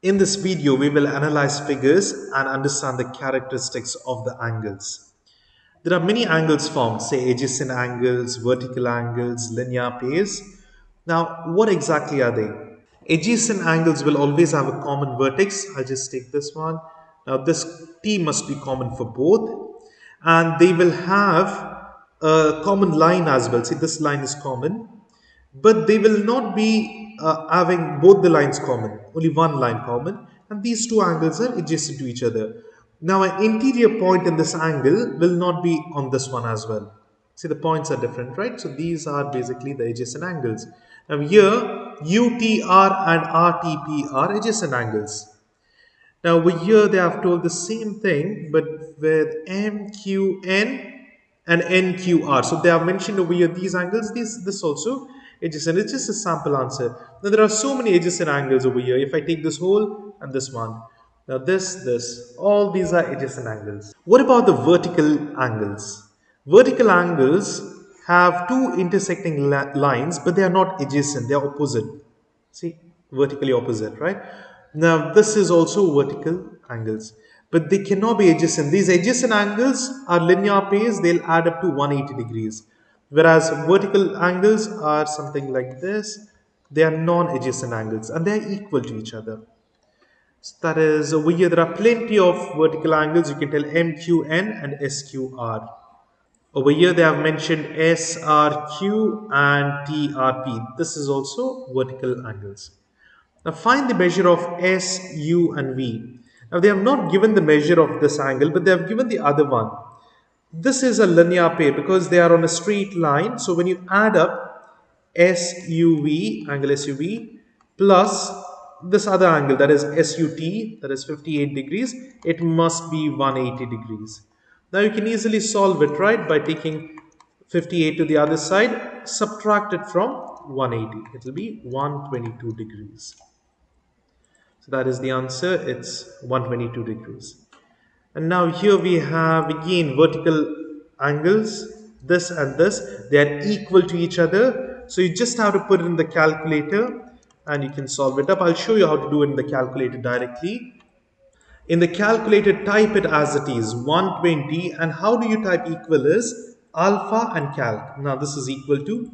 In this video, we will analyze figures and understand the characteristics of the angles. There are many angles formed, say adjacent angles, vertical angles, linear pairs. Now, what exactly are they? Adjacent angles will always have a common vertex. I'll just take this one. Now, this T must be common for both, and they will have a common line as well. See, this line is common, but they will not be having both the lines common, only one line common, and these two angles are adjacent to each other. Now, an interior point in this angle will not be on this one as well. See, the points are different, right? So these are basically the adjacent angles. Now here, UTR and RTP are adjacent angles. Now over here, they have told the same thing, but with MQN and NQR. So they have mentioned over here these angles, this also adjacent. It's just a sample answer. Now there are so many adjacent angles over here. If I take this whole and this one, now this, all these are adjacent angles. What about the vertical angles? Vertical angles have two intersecting lines, but they are not adjacent, they are opposite. See, vertically opposite, right? Now, this is also vertical angles, but they cannot be adjacent. These adjacent angles are linear pairs, they'll add up to 180 degrees. Whereas vertical angles are something like this, they are non-adjacent angles and they are equal to each other. So that is over here, there are plenty of vertical angles. You can tell MQN and SQR. Over here they have mentioned SRQ and TRP. This is also vertical angles. Now find the measure of S, U and V. Now they have not given the measure of this angle, but they have given the other one. This is a linear pair because they are on a straight line. So when you add up SUV, angle SUV, plus this other angle, that is SUT, that is 58 degrees, it must be 180 degrees. Now you can easily solve it, right, by taking 58 to the other side, subtract it from 180. It will be 122 degrees. So that is the answer, it's 122 degrees. And now here we have again vertical angles, this and this, they are equal to each other. So you just have to put it in the calculator and you can solve it up. I'll show you how to do it in the calculator directly. In the calculator, type it as it is, 120, and how do you type equal is alpha and calc. Now this is equal to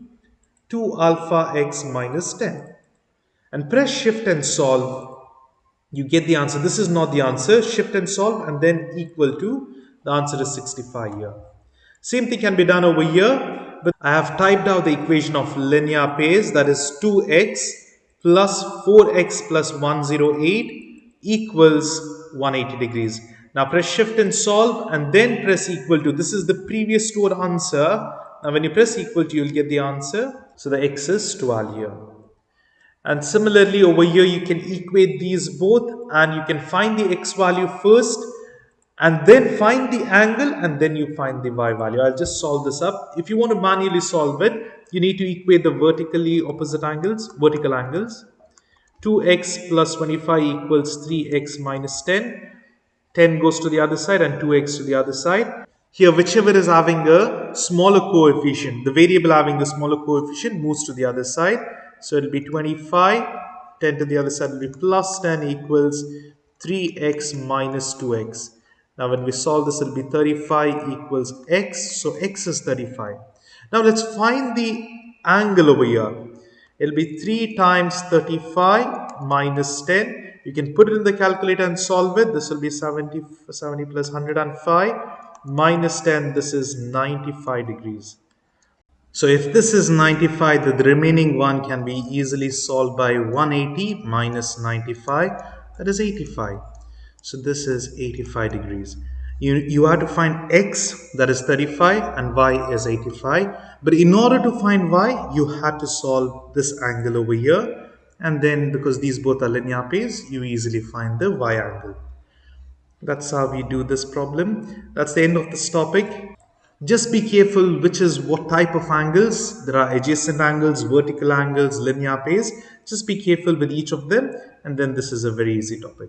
2 alpha x minus 10. And press shift and solve. You get the answer. This is not the answer. Shift and solve and then equal to, the answer is 65 here. Same thing can be done over here, but I have typed out the equation of linear pairs, that is 2x plus 4x plus 108 equals 180 degrees. Now press shift and solve and then press equal to. This is the previous stored answer. Now when you press equal to, you'll get the answer. So the x is 12 here. And similarly over here you can equate these both and you can find the x value first and then find the angle and then you find the y value. I'll just solve this up. If you want to manually solve it, you need to equate the vertically opposite angles, vertical angles. 2x plus 25 equals 3x minus 10. 10 goes to the other side and 2x to the other side. Here, whichever is having a smaller coefficient, the variable having the smaller coefficient moves to the other side. So it will be 25, 10 to the other side will be plus 10 equals 3x minus 2x. Now when we solve this, it will be 35 equals x. So x is 35. Now let's find the angle over here. It will be 3 times 35 minus 10. You can put it in the calculator and solve it. This will be 70 plus 105 minus 10. This is 95 degrees. So if this is 95, the remaining one can be easily solved by 180 minus 95. That is 85. So this is 85 degrees. You have to find x, that is 35, and y is 85. But in order to find y, you have to solve this angle over here. And then because these both are linear pairs, you easily find the y angle. That's how we do this problem. That's the end of this topic. Just be careful which is what type of angles. There are adjacent angles, vertical angles, linear pairs. Just be careful with each of them, and then this is a very easy topic.